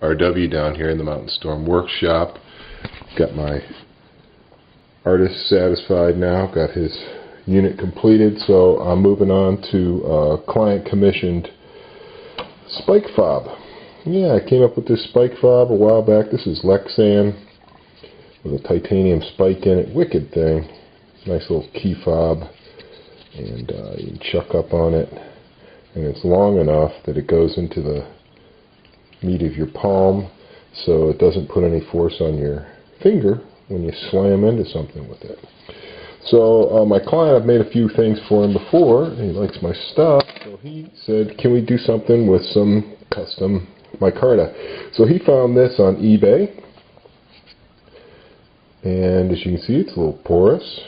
RW down here in the Mountain Storm workshop. Got my artist satisfied now, got his unit completed, so I'm moving on to client commissioned spike fob. Yeah, I came up with this spike fob a while back. This is Lexan with a titanium spike in it. Wicked thing. Nice little key fob, and you can chuck up on it, and it's long enough that it goes into the meat of your palm, so it doesn't put any force on your finger when you slam into something with it. So my client, I've made a few things for him before, and he likes my stuff, so he said, can we do something with some custom micarta? So he found this on eBay, and as you can see, it's a little porous.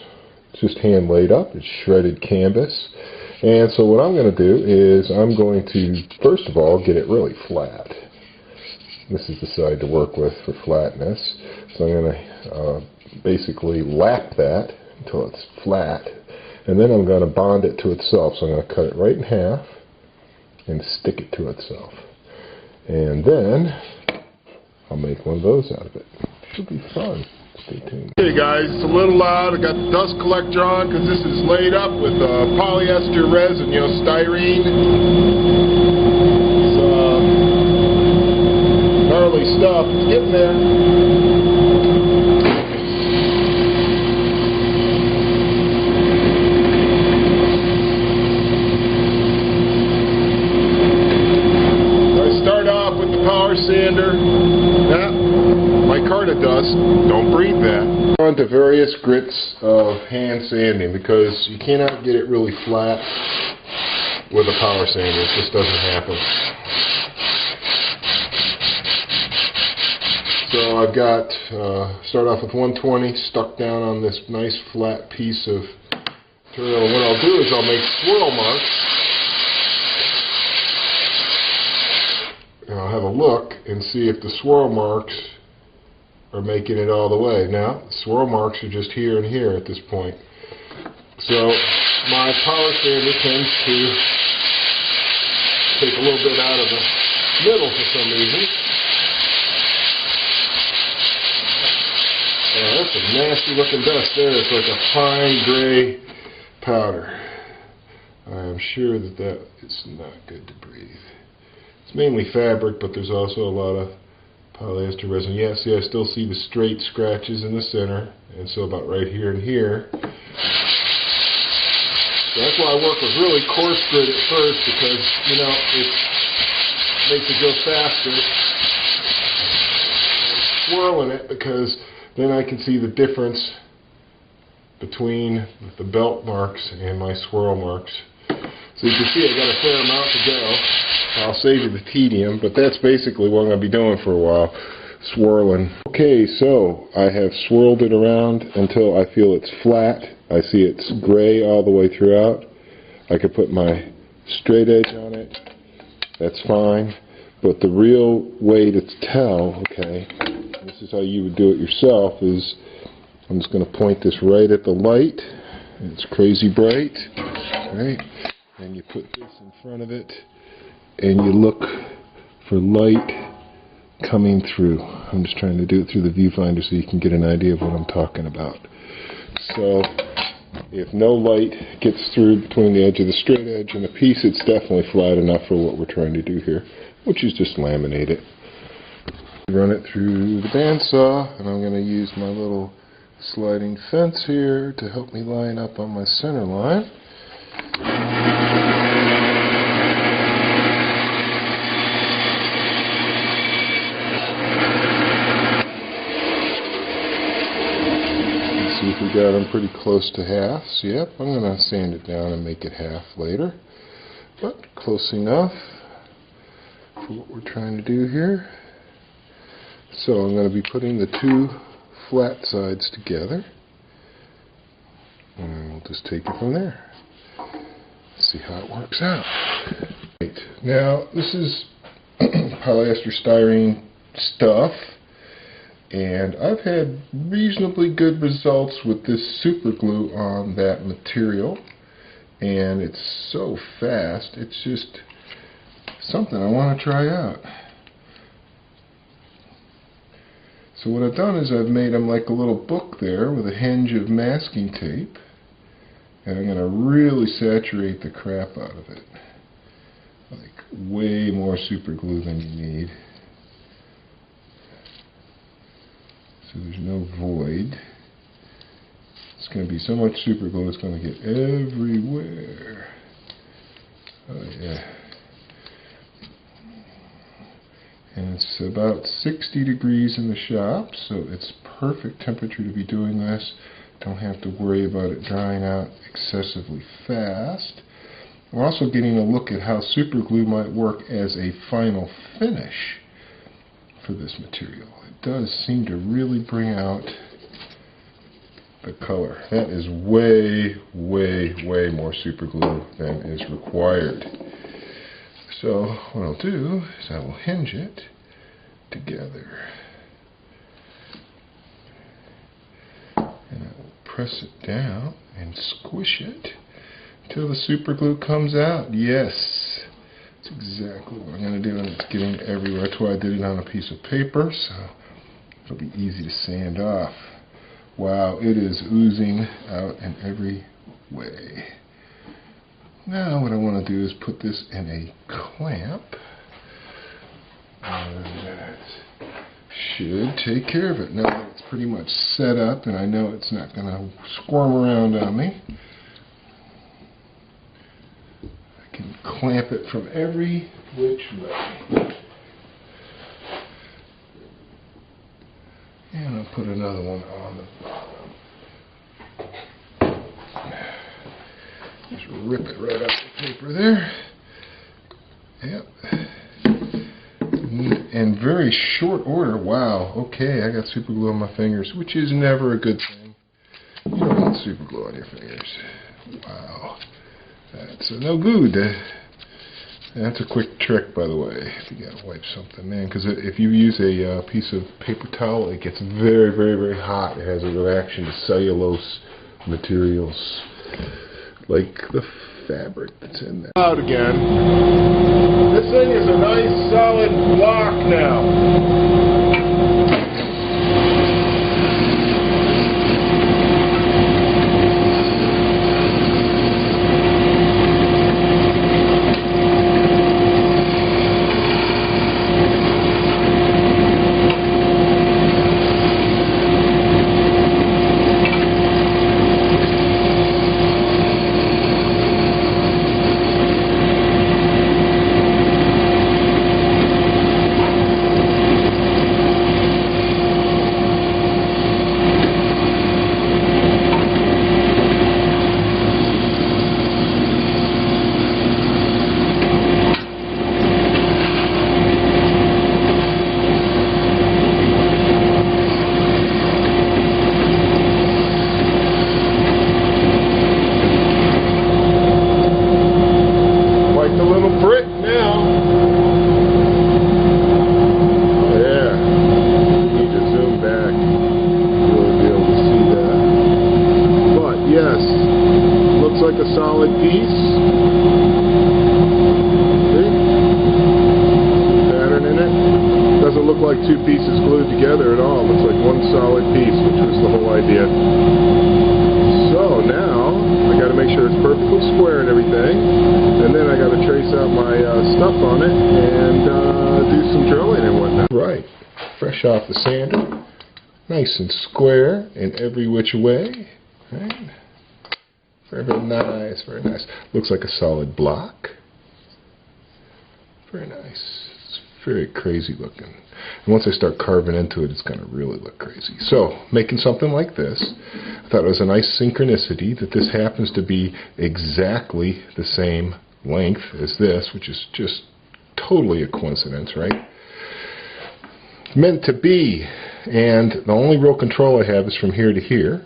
It's just hand laid up. It's shredded canvas. And so what I'm going to do is I'm going to, first of all, get it really flat. This is the side to work with for flatness. So I'm going to basically lap that until it's flat. And then I'm going to bond it to itself. So I'm going to cut it right in half and stick it to itself. And then I'll make one of those out of it. Should be fun. Stay tuned. Hey guys, it's a little loud. I got the dust collector on because this is laid up with polyester resin, you know, styrene. It's gnarly stuff. It's getting there. Power sander. Yeah, micarta dust. Don't breathe that. On to various grits of hand sanding because you cannot get it really flat with a power sander. It just doesn't happen. So I've got, start off with 120 stuck down on this nice flat piece of material. What I'll do is I'll make swirl marks. And I'll have a look and see if the swirl marks are making it all the way. Now, the swirl marks are just here and here at this point. So, my power sander tends to take a little bit out of the middle for some reason. That's a nasty looking dust there. It's like a fine gray powder. I am sure that that is not good to breathe. It's mainly fabric, but there's also a lot of polyester resin. Yeah, see, I still see the straight scratches in the center, and so about right here and here. So that's why I work with really coarse grit at first, because, you know, it makes it go faster. I'm swirling it because then I can see the difference between the belt marks and my swirl marks. So you can see I got a fair amount to go. I'll save you the tedium, but that's basically what I'm going to be doing for a while, swirling. Okay, so I have swirled it around until I feel it's flat. I see it's gray all the way throughout. I could put my straight edge on it. That's fine. But the real way to tell, okay, this is how you would do it yourself, is I'm just going to point this right at the light. It's crazy bright, right? And you put this in front of it, and you look for light coming through. I'm just trying to do it through the viewfinder so you can get an idea of what I'm talking about. So if no light gets through between the edge of the straight edge and the piece, it's definitely flat enough for what we're trying to do here, which is just laminate it. Run it through the bandsaw, and I'm going to use my little sliding fence here to help me line up on my center line. See if we got them pretty close to half. So yep, I'm going to sand it down and make it half later. But close enough for what we're trying to do here. So I'm going to be putting the two flat sides together. And we'll just take it from there. See how it works out. Right. Now, this is polyester styrene stuff. And I've had reasonably good results with this super glue on that material, and it's so fast, it's just something I want to try out. So what I've done is I've made them like a little book there with a hinge of masking tape, and I'm going to really saturate the crap out of it. Like way more super glue than you need. So there's no void. It's going to be so much super glue it's going to get everywhere. Oh yeah. And it's about 60 degrees in the shop, so it's perfect temperature to be doing this. Don't have to worry about it drying out excessively fast. We're also getting a look at how super glue might work as a final finish for this material. It does seem to really bring out the color. That is way, way, way more super glue than is required. So what I'll do is I will hinge it together. And I will press it down and squish it until the super glue comes out. Yes, that's exactly what I'm going to do, and it's getting everywhere. That's why I did it on a piece of paper, so it'll be easy to sand off. Wow, it is oozing out in every way. Now what I want to do is put this in a clamp, and that should take care of it. Now that it's pretty much set up and I know it's not going to squirm around on me, I can clamp it from every which way. And I'll put another one on the bottom. Just rip it right off the paper there. Yep. In very short order. Wow. Okay, I got super glue on my fingers, which is never a good thing. You don't want super glue on your fingers. Wow. That's no good. That's a quick trick, by the way, if you gotta wipe something in, because if you use a piece of paper towel, it gets very, very, very hot. It has a reaction to cellulose materials, like the fabric that's in there. Out again. This thing is a nice solid block now. Like a solid piece. See? Pattern in it. Doesn't look like two pieces glued together at all. It looks like one solid piece, which was the whole idea. So now I got to make sure it's perfectly square and everything, and then I got to trace out my stuff on it and do some drilling and whatnot. Right, fresh off the sander, nice and square in every which way. Right. Very nice, very nice. Looks like a solid block. Very nice. It's very crazy looking. And once I start carving into it, it's going to really look crazy. So, making something like this, I thought it was a nice synchronicity that this happens to be exactly the same length as this, which is just totally a coincidence, right? Meant to be. And the only real control I have is from here to here.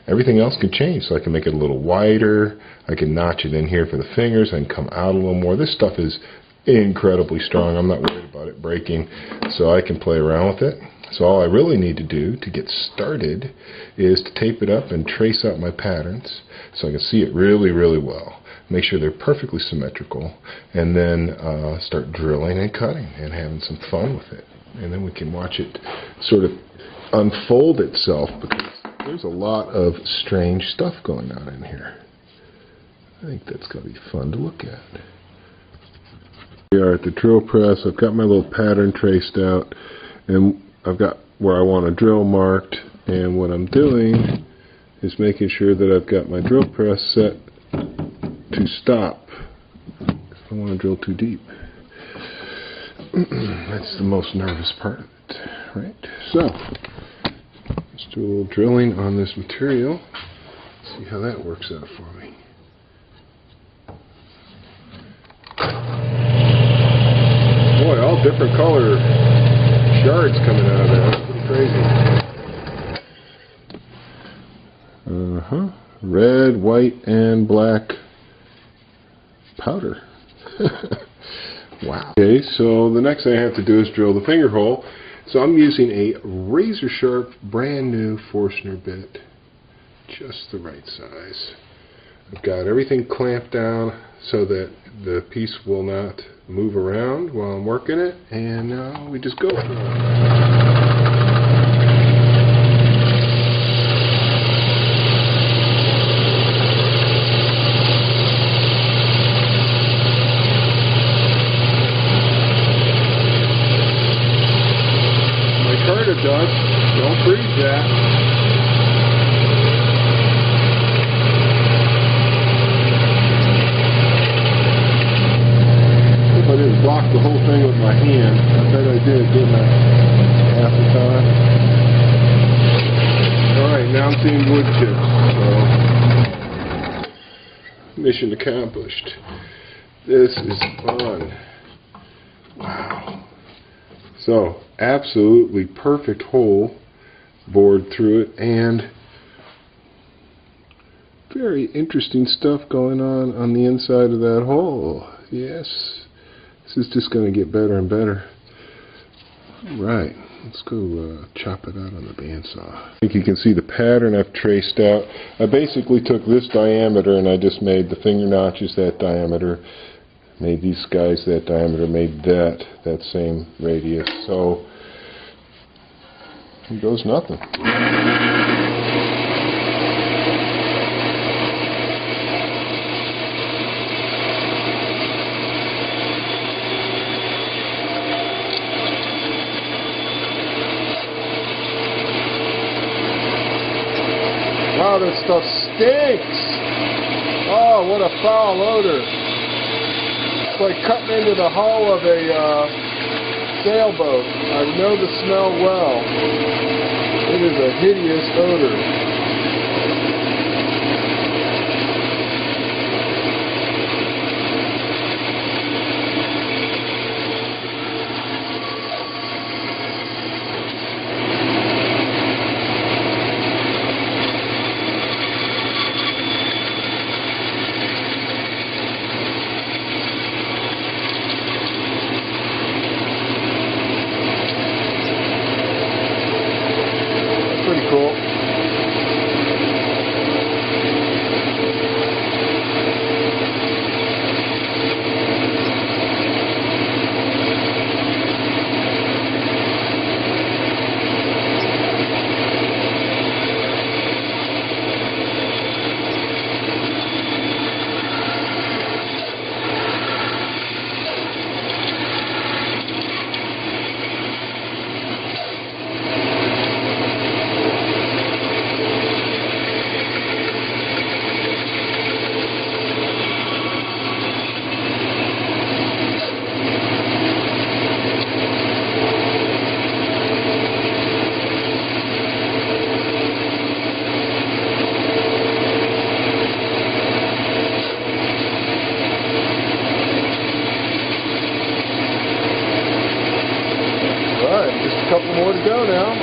Everything else can change, so I can make it a little wider, I can notch it in here for the fingers, I can come out a little more. This stuff is incredibly strong. I'm not worried about it breaking, so I can play around with it. So all I really need to do to get started is to tape it up and trace out my patterns so I can see it really, really well. Make sure they're perfectly symmetrical, and then start drilling and cutting and having some fun with it. And then we can watch it sort of unfold itself, because there's a lot of strange stuff going on in here. I think that's going to be fun to look at. We are at the drill press. I've got my little pattern traced out, and I've got where I want to drill marked, and what I'm doing is making sure that I've got my drill press set to stop. I don't want to drill too deep. That's the most nervous part of it, right? So, let's do a little drilling on this material. See how that works out for me. Boy, all different color shards coming out of there. That's pretty crazy. Red, white, and black powder. Wow. Okay, so the next thing I have to do is drill the finger hole. So I'm using a razor sharp, brand new Forstner bit. Just the right size. I've got everything clamped down so that the piece will not move around while I'm working it, and now we just go for it. Done. Don't freeze that. Hope I didn't block the whole thing with my hand. I bet I did, didn't I? Half the time. Alright, now I'm seeing wood chips. So, mission accomplished. This is fun. Wow. So, absolutely perfect hole bored through it, and very interesting stuff going on the inside of that hole. Yes, this is just going to get better and better. Right, let's go chop it out on the bandsaw. I think you can see the pattern I've traced out. I basically took this diameter and I just made the finger notches that diameter. Made these guys that diameter, made that same radius. So here goes nothing. Wow, this stuff stinks! Oh, what a foul odor. It's like cutting into the hull of a sailboat. I know the smell well. It is a hideous odor. Cool. Just a couple more to go now.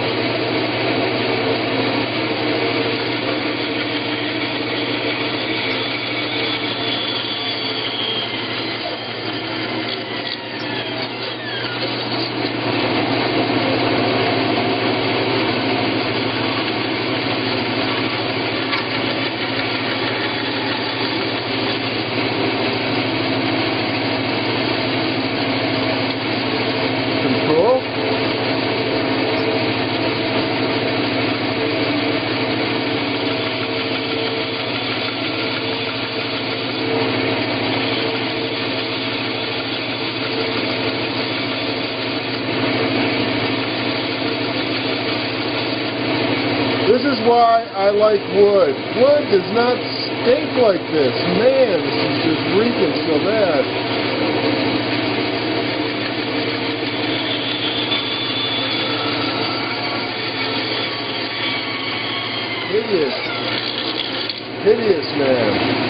why I like wood. Wood does not stink like this. Man, this is just reeking so bad. Hideous. Hideous, man.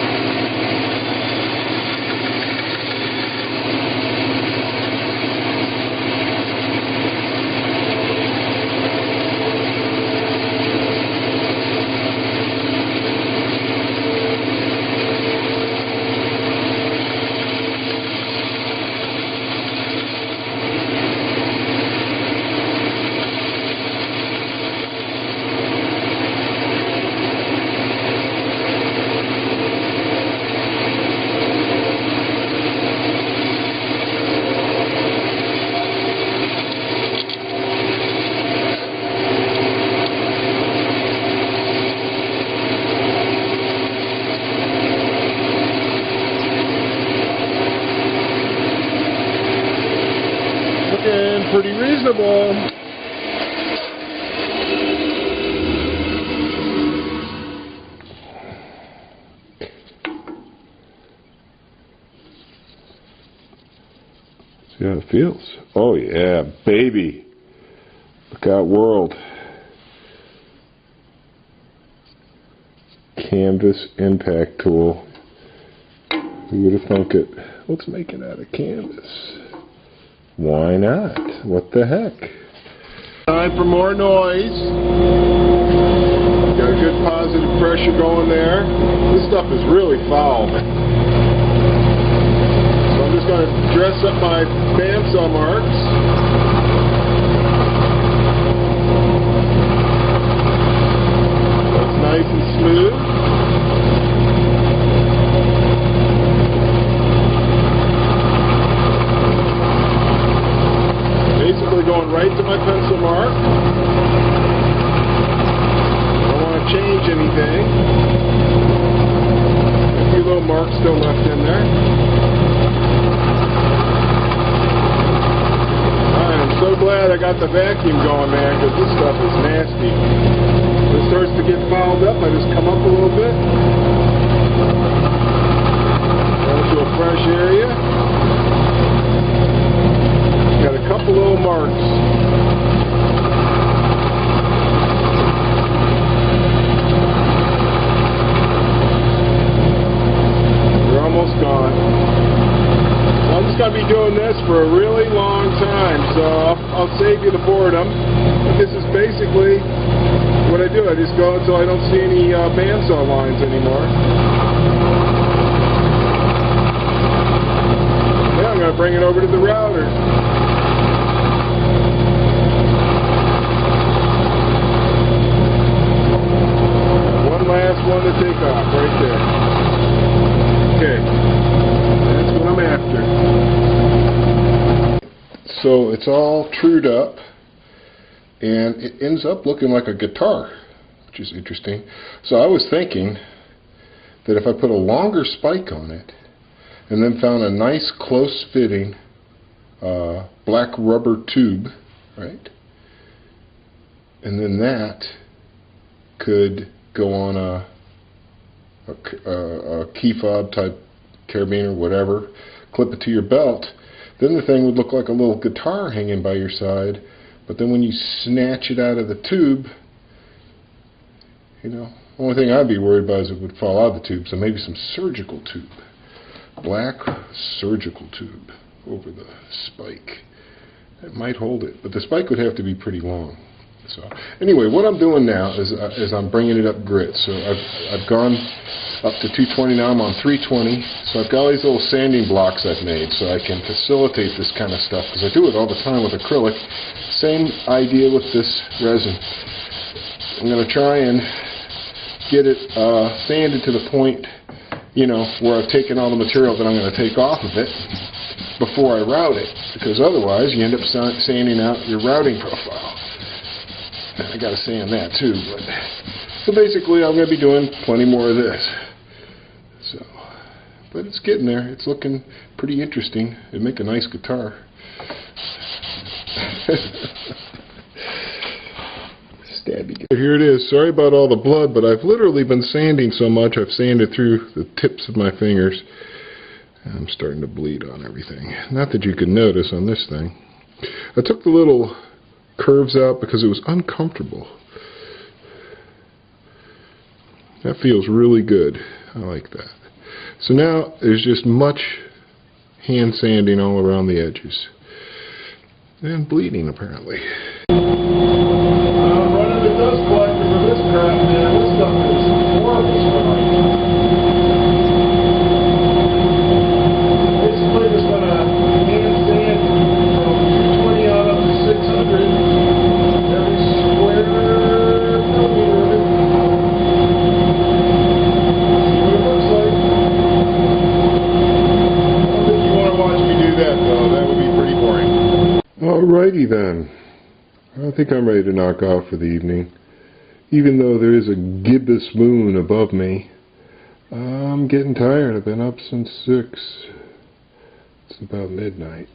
Pretty reasonable. See how it feels. Oh yeah, baby. Look out, world. Canvas impact tool. Who would have thunk it? Let's make it out of canvas. Why not? What the heck? Time for more noise. Got a good positive pressure going there. This stuff is really foul. So I'm just going to dress up my bandsaw marks. So it's nice and smooth. Going right to my pencil mark. I don't want to change anything. A few little marks still left in there. I am so glad I got the vacuum going, man, because this stuff is nasty. When it starts to get fouled up, I just come up a little bit. Go to a fresh area. Got a couple little marks. They're almost gone. So I'm just going to be doing this for a really long time, so I'll save you the boredom. But this is basically what I do. I just go until I don't see any bandsaw lines anymore. Now I'm going to bring it over to the router. Last one to take off right there. Okay, that's what I'm after. So it's all trued up and it ends up looking like a guitar, which is interesting. So I was thinking that if I put a longer spike on it and then found a nice close fitting black rubber tube, right, and then that could go on a key fob type carabiner, whatever, clip it to your belt, then the thing would look like a little guitar hanging by your side. But then when you snatch it out of the tube, you know, the only thing I'd be worried about is it would fall out of the tube. So maybe some surgical tube, black surgical tube over the spike. It might hold it, but the spike would have to be pretty long. So anyway, what I'm doing now is I'm bringing it up grit. So I've gone up to 220 now. I'm on 320. So I've got all these little sanding blocks I've made so I can facilitate this kind of stuff, because I do it all the time with acrylic. Same idea with this resin. I'm going to try and get it sanded to the point, you know, where I've taken all the material that I'm going to take off of it before I route it, because otherwise you end up sanding out your routing profile. I got to sand that too. So basically I'm going to be doing plenty more of this. So, but it's getting there. It's looking pretty interesting. It'd make a nice guitar. Stabby. Here it is. Sorry about all the blood, but I've literally been sanding so much I've sanded through the tips of my fingers. I'm starting to bleed on everything. Not that you could notice on this thing. I took the little curves out because it was uncomfortable. That feels really good. I like that. So now there's just much hand sanding all around the edges. And bleeding, apparently. I'm running the dust collector for this crap, man. This stuff is horrible smelling. Basically, just gonna hand sand from 220 on up to 600 every square millimeter of it. See what it looks like. I don't think you want to watch me do that, though. That would be pretty boring. Alrighty then. I think I'm ready to knock off for the evening. Even though there is a gibbous moon above me, I'm getting tired. I've been up since 6. It's about midnight.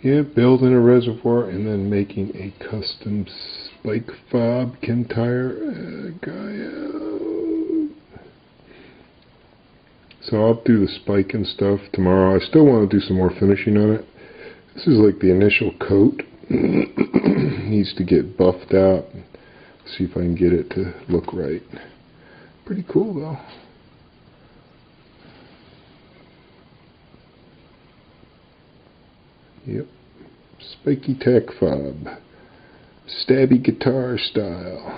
Yeah, building a reservoir and then making a custom spike fob can tire guy out. So I'll do the spike and stuff tomorrow. I still want to do some more finishing on it. This is like the initial coat. Needs to get buffed out. See if I can get it to look right. Pretty cool though. Yep. Spiky tack fob. Stabby guitar style.